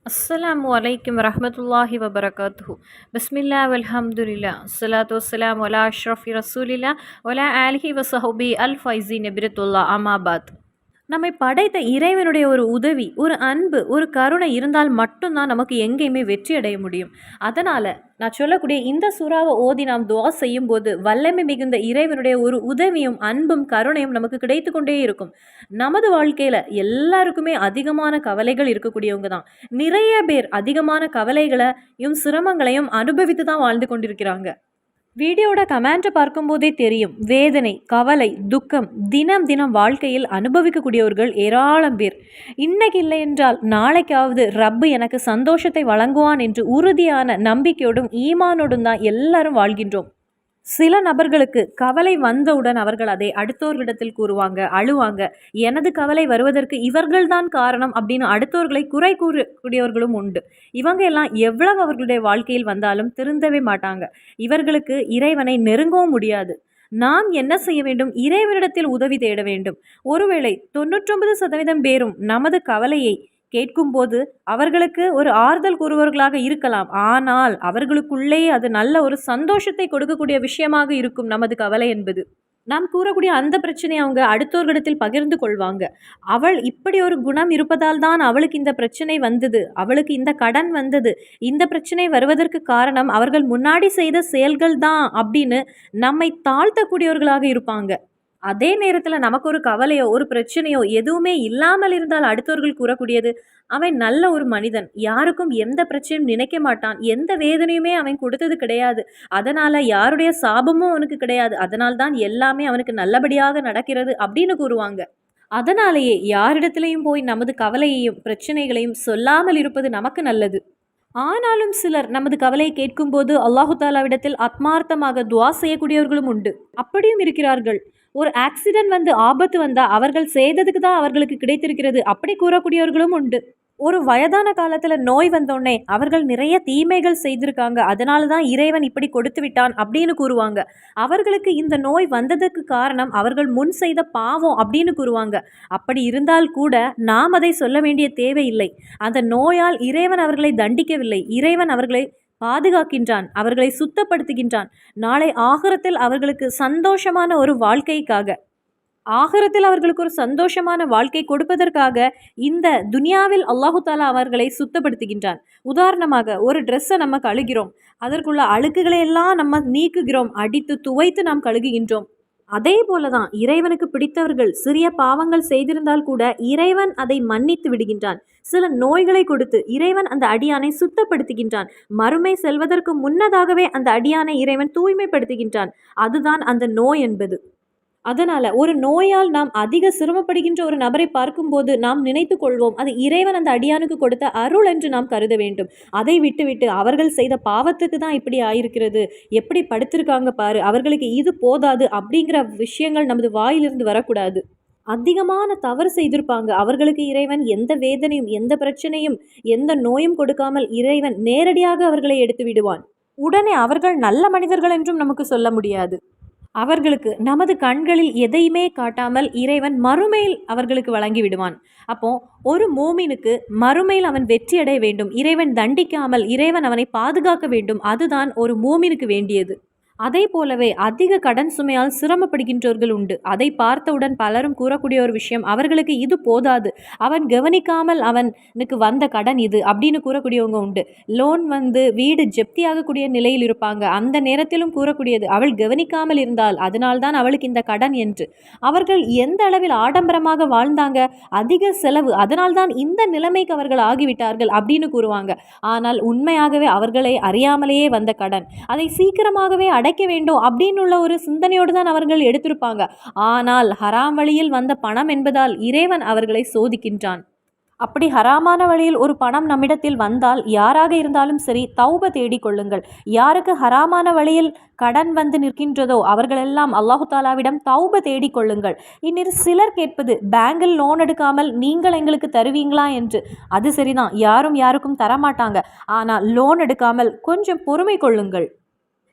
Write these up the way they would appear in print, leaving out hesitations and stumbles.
அஸ்ஸலாமு அலைக்கும் வரஹ்மத்துல்லாஹி வபரகாத்துஹு. பிஸ்மில்லா வல்ஹம்துலில்லா அஸ்ஸலாத்து வஸ்ஸலாமு அலா அஷ்ரஃபி ரசூலில்லா வலா ஆலிஹி வஸஹபி அல் ஃபைஸின் நபிரத்துல்லா அமாபாத். நம்மை படைத்த இறைவனுடைய ஒரு உதவி, ஒரு அன்பு, ஒரு கருணை இருந்தால் மட்டும்தான் நமக்கு எங்கேயுமே வெற்றி அடைய முடியும். அதனால் நான் சொல்லக்கூடிய இந்த சூறாவை ஓதி நாம் துவா செய்யும்போது வல்லமை மிகுந்த இறைவனுடைய ஒரு உதவியும் அன்பும் கருணையும் நமக்கு கிடைத்து கொண்டே இருக்கும். நமது வாழ்க்கையில் எல்லாருக்குமே அதிகமான கவலைகள் இருக்கக்கூடியவங்க தான். நிறைய பேர் அதிகமான கவலைகளையும் சிரமங்களையும் அனுபவித்து தான் வாழ்ந்து கொண்டிருக்கிறாங்க. வீடியோட கமெண்ட்டை பார்க்கும்போதே தெரியும், வேதனை, கவலை, துக்கம் தினம் தினம் வாழ்க்கையில் அனுபவிக்கக்கூடியவர்கள் ஏராளம் பேர். இன்னைக்கு இல்லை என்றால் நாளைக்காவது ரப்பு எனக்கு சந்தோஷத்தை வழங்குவான் என்று உறுதியான நம்பிக்கையோடும் ஈமானோடும் தான் எல்லாரும் வாழ்கின்றோம். சில நபர்களுக்கு கவலை வந்தவுடன் அவர்கள் அதை அடுத்தோர்களிடத்தில் கூறுவாங்க, அழுவாங்க. எனது கவலை வருவதற்கு இவர்கள்தான் காரணம் அப்படின்னு அடுத்தோர்களை குறை கூறக்கூடியவர்களும் உண்டு. இவங்க எல்லாம் எவ்வளவு அவர்களுடைய வாழ்க்கையில் வந்தாலும் திருந்தவே மாட்டாங்க. இவர்களுக்கு இறைவனை நெருங்கவும் முடியாது. நாம் என்ன செய்ய வேண்டும்? இறைவனிடத்தில் உதவி தேட வேண்டும். ஒருவேளை 99% பேரும் நமது கவலையை கேட்கும்போது அவர்களுக்கு ஒரு ஆறுதல் கூறுவர்களாக இருக்கலாம். ஆனால் அவர்களுக்குள்ளேயே அது நல்ல ஒரு சந்தோஷத்தை கொடுக்கக்கூடிய விஷயமாக இருக்கும் நமது கவலை என்பது. நாம் கூறக்கூடிய அந்த பிரச்சனையை அவங்க அடுத்தவர்களிடத்தில் பகிர்ந்து கொள்வாங்க. அவள் இப்படி ஒரு குணம் இருப்பதால் தான் அவளுக்கு இந்த பிரச்சனை வந்தது, அவளுக்கு இந்த கடன் வந்தது, இந்த பிரச்சனை வருவதற்கு காரணம் அவர்கள் முன்னாடி செய்த செயல்கள் தான் அப்படின்னு நம்மை தாழ்த்தக்கூடியவர்களாக இருப்பாங்க. அதே நேரத்தில் நமக்கு ஒரு கவலையோ ஒரு பிரச்சனையோ எதுவுமே இல்லாமல் இருந்தால் அடுத்தவர்கள் கூறக்கூடியது, அவன் நல்ல ஒரு மனிதன், யாருக்கும் எந்த பிரச்சனையும் நினைக்க மாட்டான், எந்த வேதனையுமே அவன் கொடுத்தது கிடையாது, அதனால் யாருடைய சாபமும் அவனுக்கு கிடையாது, அதனால்தான் எல்லாமே அவனுக்கு நல்லபடியாக நடக்கிறது அப்படின்னு கூறுவாங்க. அதனாலேயே யாரிடத்திலையும் போய் நமது கவலையையும் பிரச்சனைகளையும் சொல்லாமல் இருப்பது நமக்கு நல்லது. ஆனாலும் சிலர் நமது கவலையை கேட்கும்போது அல்லாஹு தாலாவிடத்தில் ஆத்மார்த்தமாக துவா செய்யக்கூடியவர்களும் உண்டு. அப்படியும் இருக்கிறார்கள். ஒரு ஆக்சிடென்ட் வந்து ஆபத்து வந்தால் அவர்கள் செய்ததுக்கு தான் அவர்களுக்கு கிடைத்திருக்கிறது அப்படி கூறக்கூடியவர்களும் உண்டு. ஒரு வயதான காலத்தில் நோய் வந்தோடனே அவர்கள் நிறைய தீமைகள் செய்திருக்காங்க, அதனால தான் இறைவன் இப்படி கொடுத்து விட்டான் அப்படின்னு கூறுவாங்க. அவர்களுக்கு இந்த நோய் வந்ததுக்கு காரணம் அவர்கள் முன் செய்த பாவம் அப்படின்னு கூறுவாங்க. அப்படி இருந்தால் கூட நாம் அதை சொல்ல வேண்டிய தேவையில்லை. அந்த நோயால் இறைவன் அவர்களை தண்டிக்கவில்லை, இறைவன் அவர்களை பாதுகாக்கின்றான், அவர்களை சுத்தப்படுத்துகின்றான். நாளை ஆகிரத்தில் அவர்களுக்கு சந்தோஷமான ஒரு வாழ்க்கைக்காக, ஆகிரத்தில் அவர்களுக்கு ஒரு சந்தோஷமான வாழ்க்கை கொடுப்பதற்காக இந்த துனியாவில் அல்லாஹு தாலா அவர்களை சுத்தப்படுத்துகின்றான். உதாரணமாக ஒரு ட்ரெஸ்ஸை நம்ம கழுகிறோம், அதற்குள்ள அழுக்குகளை எல்லாம் நம்ம நீக்குகிறோம், அடித்து துவைத்து நாம் கழுகுகின்றோம். அதே போலதான் இறைவனுக்கு பிடித்தவர்கள் சிறிய பாவங்கள் செய்திருந்தால் கூட இறைவன் அதை மன்னித்து விடுகின்றான். சில நோய்களை கொடுத்து இறைவன் அந்த அடியானை சுத்தப்படுத்துகின்றான். மறுமை செல்வதற்கு முன்னதாகவே அந்த அடியானை இறைவன் தூய்மைப்படுத்துகின்றான். அதுதான் அந்த நோய் என்பது. அதனால் ஒரு நோயால் நாம் அதிக சிரமப்படுகின்ற ஒரு நபரை பார்க்கும்போது நாம் நினைத்து கொள்வோம், அது இறைவன் அந்த அடியானுக்கு கொடுத்த அருள் என்று நாம் கருத வேண்டும். அதை விட்டுவிட்டு அவர்கள் செய்த பாவத்துக்கு தான் இப்படி ஆயிருக்கிறது, எப்படி படுத்திருக்காங்க பாரு, அவர்களுக்கு இது போதாது அப்படிங்கிற விஷயங்கள் நமது வாயிலிருந்து வரக்கூடாது. அதிகமான தவறு செய்திருப்பாங்க, அவர்களுக்கு இறைவன் எந்த வேதனையும் எந்த பிரச்சனையும் எந்த நோயும் கொடுக்காமல் இறைவன் நேரடியாக அவர்களை எடுத்து விடுவான். உடனே அவர்கள் நல்ல மனிதர்கள் என்றும் நமக்கு சொல்ல முடியாது. அவர்களுக்கு நமது கண்களில் எதையுமே காட்டாமல் இறைவன் மறுமையில் அவர்களுக்கு வழங்கி விடுவான். அப்போ ஒரு மூமினுக்கு மறுமையில் அவன் வெற்றி அடைய வேண்டும், இறைவன் தண்டிக்காமல் இறைவன் அவனை பாதுகாக்க வேண்டும். அதுதான் ஒரு மூமினுக்கு வேண்டியது. அதே போலவே அதிக கடன் சுமையால் சிரமப்படுகின்றவர்கள் உண்டு. அதை பார்த்தவுடன் பலரும் கூறக்கூடிய ஒரு விஷயம், அவர்களுக்கு இது போதாது, அவன் கவனிக்காமல் அவனுக்கு வந்த கடன் இது அப்படின்னு கூறக்கூடியவங்க உண்டு. லோன் வந்து வீடு ஜப்தியாகக்கூடிய நிலையில் இருப்பாங்க, அந்த நேரத்திலும் கூறக்கூடியது, அவள் கவனிக்காமல் இருந்தால் அதனால்தான் அவளுக்கு இந்த கடன் என்று. அவர்கள் எந்த அளவில் ஆடம்பரமாக வாழ்ந்தாங்க, அதிக செலவு, அதனால்தான் இந்த நிலைமைக்கு அவர்கள் ஆகிவிட்டார்கள் அப்படின்னு கூறுவாங்க. ஆனால் உண்மையாகவே அவர்களை அறியாமலேயே வந்த கடன், அதை சீக்கிரமாகவே அடைக்க வேண்டும் அப்படின்னு உள்ள ஒரு சிந்தனையோடு தான் அவர்கள் எடுத்திருப்பாங்க. ஆனால் ஹராம் வழியில் வந்த பணம் என்பதால் இறைவன் அவர்களை சோதிக்கின்றான். அப்படி ஹராமான வழியில் ஒரு பணம் நம்மிடத்தில் வந்தால் யாராக இருந்தாலும் சரி தௌப தேடிக்கொள்ளுங்கள். யாருக்கு ஹராமான வழியில் கடன் வந்து நிற்கின்றதோ அவர்களெல்லாம் அல்லாஹு தாலாவிடம் தௌப தேடிக்கொள்ளுங்கள். இன்னொரு சிலர் கேட்பது, பேங்கில் லோன் எடுக்காமல் நீங்கள் எங்களுக்கு தருவீங்களா என்று. அது சரிதான், யாரும் யாருக்கும் தரமாட்டாங்க. ஆனால் லோன் எடுக்காமல் கொஞ்சம் பொறுமை கொள்ளுங்கள்.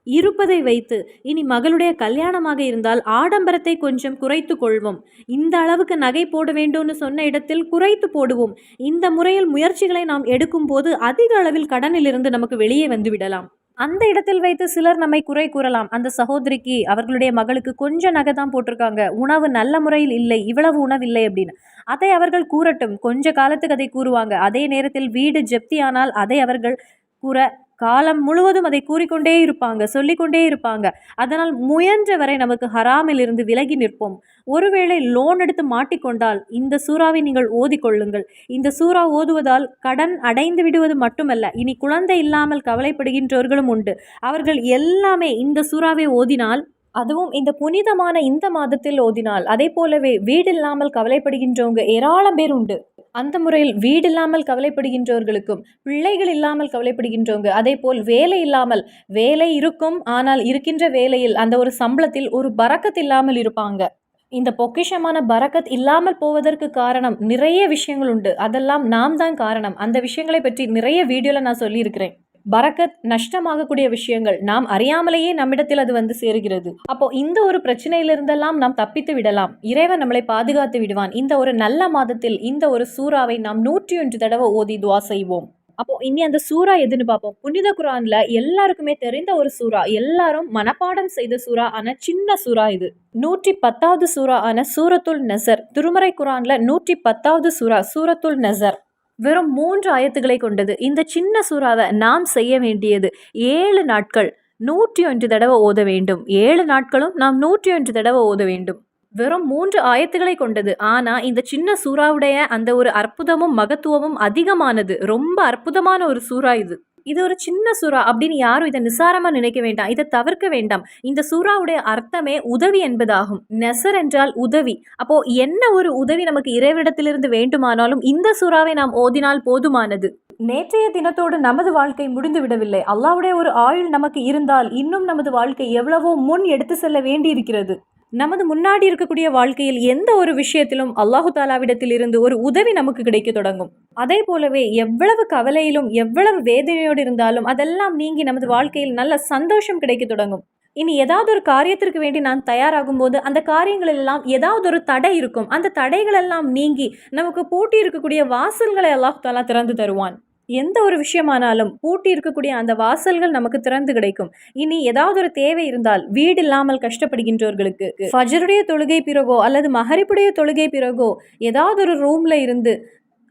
இருப்பதை வைத்து இனி மகளுடைய கல்யாணமாக இருந்தால் ஆடம்பரத்தை கொஞ்சம் குறைத்து கொள்வோம். இந்த அளவுக்கு நகை போட வேண்டும்னு சொன்ன இடத்தில் குறைத்து போடுவோம். இந்த முறையில் முயற்சிகளை நாம் எடுக்கும் போது அதிக அளவில் கடனிலிருந்து நமக்கு வெளியே வந்து விடலாம். அந்த இடத்தில் வைத்து சிலர் நம்மை குறை கூறலாம். அந்த சகோதரிக்கு அவர்களுடைய மகளுக்கு கொஞ்சம் நகை தான் போட்டிருக்காங்க, உணவு நல்ல முறையில் இல்லை, இவ்வளவு உணவு இல்லை அப்படின்னு. அதை அவர்கள் கூறட்டும், கொஞ்ச காலத்துக்கு அதை கூறுவாங்க. அதே நேரத்தில் வீடு ஜப்தி ஆனால் அதை அவர்கள் கூற காலம் முழுவதும் அதை கூறிக்கொண்டே இருப்பாங்க, சொல்லிக்கொண்டே இருப்பாங்க. அதனால் முயன்ற வரை நமக்கு ஹராமில் இருந்து விலகி நிற்போம். ஒருவேளை லோன் எடுத்து மாட்டிக்கொண்டால் இந்த சூறாவை நீங்கள் ஓதிக்கொள்ளுங்கள். இந்த சூறா ஓதுவதால் கடன் அடைந்து விடுவது மட்டுமல்ல, இனி குழந்தை இல்லாமல் கவலைப்படுகின்றவர்களும் உண்டு. அவர்கள் எல்லாமே இந்த சூறாவை ஓதினால், அதுவும் இந்த புனிதமான இந்த மாதத்தில் ஓதினால், அதே போலவே வீடில்லாமல் கவலைப்படுகின்றவங்க ஏராளம் பேர் உண்டு. அந்த முறையில் வீடில்லாமல் கவலைப்படுகின்றவர்களுக்கும், பிள்ளைகள் இல்லாமல் கவலைப்படுகின்றவங்க, அதே போல் வேலை இல்லாமல், வேலை இருக்கும் ஆனால் இருக்கின்ற வேலையில் அந்த ஒரு சம்பளத்தில் ஒரு பரக்கத் இல்லாமல் இருப்பாங்க. இந்த பொக்கிஷமான பரக்கத் இல்லாமல் போவதற்கு காரணம் நிறைய விஷயங்கள் உண்டு. அதெல்லாம் நாம் தான் காரணம். அந்த விஷயங்களை பற்றி நிறைய வீடியோவில் நான் சொல்லியிருக்கிறேன். பரக்கத் நஷ்டமாகக்கூடிய விஷயங்கள் நாம் அறியாமலேயே நம்மிடத்தில் அது வந்து சேருகிறது. அப்போ இந்த ஒரு பிரச்சனையிலிருந்தெல்லாம் நாம் தப்பித்து விடலாம். இறைவன் நம்மளை பாதுகாத்து விடுவான். இந்த ஒரு நல்ல மாதத்தில் இந்த ஒரு சூறாவை நாம் 101 தடவை ஓதி துவா செய்வோம். அப்போ இனி அந்த சூறா எதுன்னு பார்ப்போம். புனித குரான்ல எல்லாருக்குமே தெரிந்த ஒரு சூறா, எல்லாரும் மனப்பாடம் செய்த சூறா ஆன சின்ன சூறா இது. 110வது சூறா ஆன சூரத்துல் நஸர். திருமறை குரான்ல 110வது சூறா சூரத்துல் நஸர் வெறும் 3 ஆயத்துக்களை கொண்டது. இந்த சின்ன சூறாவை நாம் செய்ய வேண்டியது 7 நாட்கள் 101 தடவை ஓத வேண்டும். 7 நாட்களும் நாம் 101 தடவை ஓத வேண்டும். வெறும் 3 ஆயத்துக்களை கொண்டது. ஆனா இந்த சின்ன சூறாவுடைய அந்த ஒரு அற்புதமும் மகத்துவமும் அதிகமானது. ரொம்ப அற்புதமான ஒரு சூறா இது. இது ஒரு சின்ன சூறா அப்படின்னு யாரும் இதை நிசாரமா நினைக்க வேண்டாம், இதை தவிர்க்க வேண்டாம். இந்த சூறாவுடைய அர்த்தமே உதவி என்பதாகும். நெசர் என்றால் உதவி. அப்போ என்ன ஒரு உதவி நமக்கு இறைவிடத்திலிருந்து வேண்டுமானாலும் இந்த சூறாவை நாம் ஓதினால் போதுமானது. நேற்றைய தினத்தோடு நமது வாழ்க்கை முடிந்து விடவில்லை. அல்லாஹ்வுடைய ஒரு ஆயுள் நமக்கு இருந்தால் இன்னும் நமது வாழ்க்கை எவ்வளவோ முன் எடுத்து செல்ல வேண்டி இருக்கிறது. நமது முன்னாடி இருக்கக்கூடிய வாழ்க்கையில் எந்த ஒரு விஷயத்திலும் அல்லாஹு தாலாவிடத்தில் இருந்து ஒரு உதவி நமக்கு கிடைக்க தொடங்கும். அதே போலவே எவ்வளவு கவலையிலும் எவ்வளவு வேதனையோடு இருந்தாலும் அதெல்லாம் நீங்கி நமது வாழ்க்கையில் நல்ல சந்தோஷம் கிடைக்க தொடங்கும். இனி ஏதாவது ஒரு காரியத்திற்கு வேண்டி நான் தயாராகும் போது அந்த காரியங்கள் எல்லாம் ஏதாவது ஒரு தடை இருக்கும். அந்த தடைகள் எல்லாம் நீங்கி நமக்கு பூட்டி இருக்கக்கூடிய வாசல்களை அல்லாஹு தாலா திறந்து தருவான். எந்த ஒரு விஷயமானாலும் பூட்டி இருக்கக்கூடிய அந்த வாசல்கள் நமக்கு திறந்து கிடைக்கும். இனி ஏதாவது ஒரு தேவை இருந்தால், வீடு இல்லாமல் கஷ்டப்படுகின்றவர்களுக்கு ஃபஜ்ருடைய தொழுகை பிறகோ அல்லது மஹரிபுடைய தொழுகை பிறகோ ஏதாவது ஒரு ரூம்ல இருந்து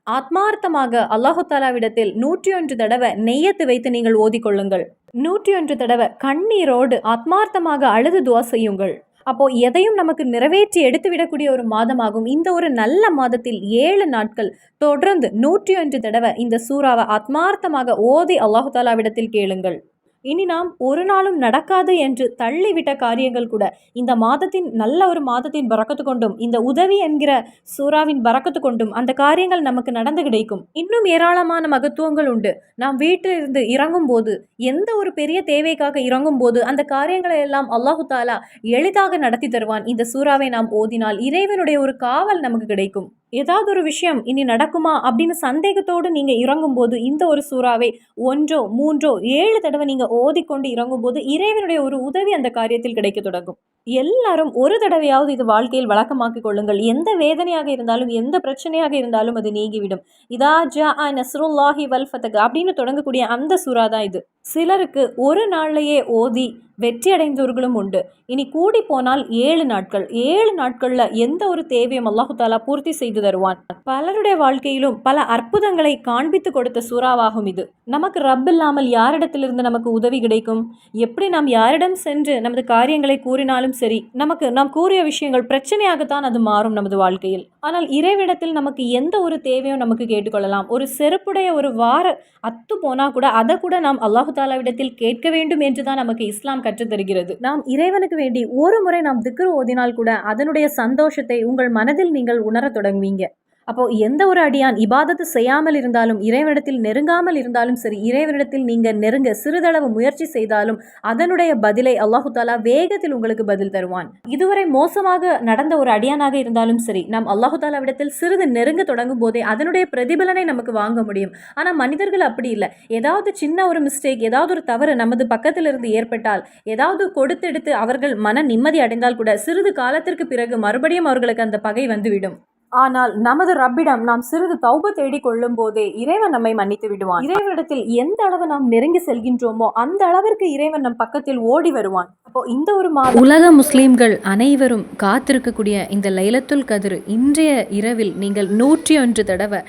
ஆத்மார்த்தமாக அல்லாஹு தாலாவிடத்தில் 101 தடவை நெய்யத்து வைத்து நீங்கள் ஓதிக்கொள்ளுங்கள். 101 தடவை கண்ணீரோடு ஆத்மார்த்தமாக அழுது துவா செய்யுங்கள். அப்போ எதையும் நமக்கு நிறைவேற்றி எடுத்து விடக்கூடிய ஒரு மாதமாகும். இந்த ஒரு நல்ல மாதத்தில் 7 நாட்கள் தொடர்ந்து 101 தடவை இந்த சூறாவை ஆத்மார்த்தமாக ஓதி அல்லாஹு தாலாவிடத்தில் கேளுங்கள். இனி நாம் ஒரு நாளும் நடக்காது என்று தள்ளிவிட்ட காரியங்கள் கூட இந்த மாதத்தின் நல்ல ஒரு மாதத்தின் பரக்கத்து கொண்டும் இந்த உதவி என்கிற சூறாவின் பரக்கத்து கொண்டும் அந்த காரியங்கள் நமக்கு நடந்து கிடைக்கும். இன்னும் ஏராளமான மகத்துவங்கள் உண்டு. நாம் வீட்டில் இருந்து இறங்கும் போது, எந்த ஒரு பெரிய தேவைக்காக இறங்கும் போது அந்த காரியங்களை எல்லாம் அல்லாஹு தாலா எளிதாக நடத்தி தருவான். இந்த சூறாவை நாம் ஓதினால் இறைவனுடைய ஒரு காவல் நமக்கு கிடைக்கும். ஏதாவது ஒரு விஷயம் இனி நடக்குமா அப்படின்னு சந்தேகத்தோடு நீங்க இறங்கும் போது இந்த ஒரு சூறாவை 1, 3, 7 தடவை நீங்க ஓதிக்கொண்டு இறங்கும் போது இறைவனுடைய ஒரு உதவி அந்த காரியத்தில் கிடைக்க தொடங்கும். எல்லாரும் ஒரு தடவையாவது இது வாழ்க்கையில் வழக்கமாக்கிக் கொள்ளுங்கள். எந்த வேதனையாக இருந்தாலும் எந்த பிரச்சனையாக இருந்தாலும் அது நீங்கிவிடும். இதா ஜாஅ நஸ்ருல்லாஹி வல் ஃபத்ஹ் அப்படின்னு தொடங்கக்கூடிய அந்த சூறா தான் இது. சிலருக்கு ஒரு நாள்லேயே ஓதி வெற்றி அடைந்தவர்களும் உண்டு. இனி கூடி போனால் 7 நாட்கள், 7 நாட்கள்ல எந்த ஒரு தேவையும் அல்லாஹு தாலா பூர்த்தி செய்து தருவான். பலருடைய வாழ்க்கையிலும் பல அற்புதங்களை காண்பித்து கொடுத்த சூறாவாகும் இது. நமக்கு ரப் இல்லாமல் யாரிடத்திலிருந்து நமக்கு உதவி கிடைக்கும்? எப்படி நாம் யாரிடம் சென்று நமது காரியங்களை கூறினாலும் சரி, நமக்கு நாம் கூறிய விஷயங்கள் பிரச்சனையாகத்தான் அது மாறும் நமது வாழ்க்கையில். ஆனால் இறைவிடத்தில் நமக்கு எந்த ஒரு தேவையும் நமக்கு கேட்டுக்கொள்ளலாம். ஒரு செருப்புடைய ஒரு வார அத்து போனா கூட அதை கூட நாம் அல்லாஹு தாலாவிடத்தில் கேட்க வேண்டும் என்றுதான் நமக்கு இஸ்லாம் கற்றுத் தருகிறது. நாம் இறைவனுக்கு வேண்டி ஒரு முறை நாம் திக்ர் ஓதினால் கூட அதனுடைய சந்தோஷத்தை உங்கள் மனதில் நீங்கள் உணர தொடங்குவீங்க. அப்போது எந்த ஒரு அடியான் இபாதத்து செய்யாமல் இருந்தாலும், இறைவனிடத்தில் நெருங்காமல் இருந்தாலும் சரி, இறைவனிடத்தில் நீங்கள் நெருங்க சிறிதளவு முயற்சி செய்தாலும் அதனுடைய பதிலை அல்லாஹு தாலா வேகத்தில் உங்களுக்கு பதில் தருவான். இதுவரை மோசமாக நடந்த ஒரு அடியானாக இருந்தாலும் சரி, நாம் அல்லாஹு தாலாவிடத்தில் சிறிது நெருங்க தொடங்கும் போதே அதனுடைய பிரதிபலனை நமக்கு வாங்க முடியும். ஆனால் மனிதர்கள் அப்படி இல்லை. ஏதாவது சின்ன ஒரு மிஸ்டேக், ஏதாவது ஒரு தவறு நமது பக்கத்திலிருந்து ஏற்பட்டால், ஏதாவது கொடுத்தெடுத்து அவர்கள் மன நிம்மதி அடைந்தால் கூட சிறிது காலத்திற்கு பிறகு மறுபடியும் அவர்களுக்கு அந்த பகை வந்துவிடும். ஆனால் நமது ரப்பிடம் நாம் சிறிது தௌபா தேடிக் கொள்ளும் போதே இறைவன் நம்மை மன்னித்து விடுவான். இறைவனிடத்தில் எந்த அளவு நாம் நெருங்கி செல்கின்றோமோ அந்த அளவிற்கு இறைவன் நம் பக்கத்தில் ஓடி வருவான். அப்போ இந்த ஒரு உலக முஸ்லிம்கள் அனைவரும் காத்திருக்கக்கூடிய இந்த லைலத்துல் கத்ர் இன்றைய இரவில் நீங்கள் 101 தடவை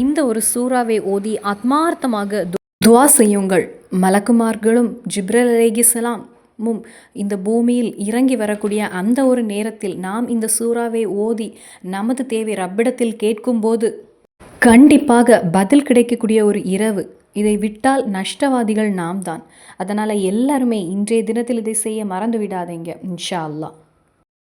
இந்த ஒரு சூறாவை ஓதி ஆத்மார்த்தமாக துவா செய்யுங்கள். மலக்குமார்களும் ஜிப்ரீல் அலைஹிஸ்ஸலாம் இந்த பூமியில் இறங்கி வரக்கூடிய அந்த ஒரு நேரத்தில் நாம் இந்த சூறாவை ஓதி நமது தேவை ரப்பிடத்தில் கேட்கும்போது கண்டிப்பாக பதில் கிடைக்கக்கூடிய ஒரு இரவு. இதை விட்டால் நஷ்டவாதிகள் நாம் தான். அதனால் எல்லாருமே இன்றைய தினத்தில் இதை செய்ய மறந்து விடாதீங்க. இன்ஷா அல்லாஹ்.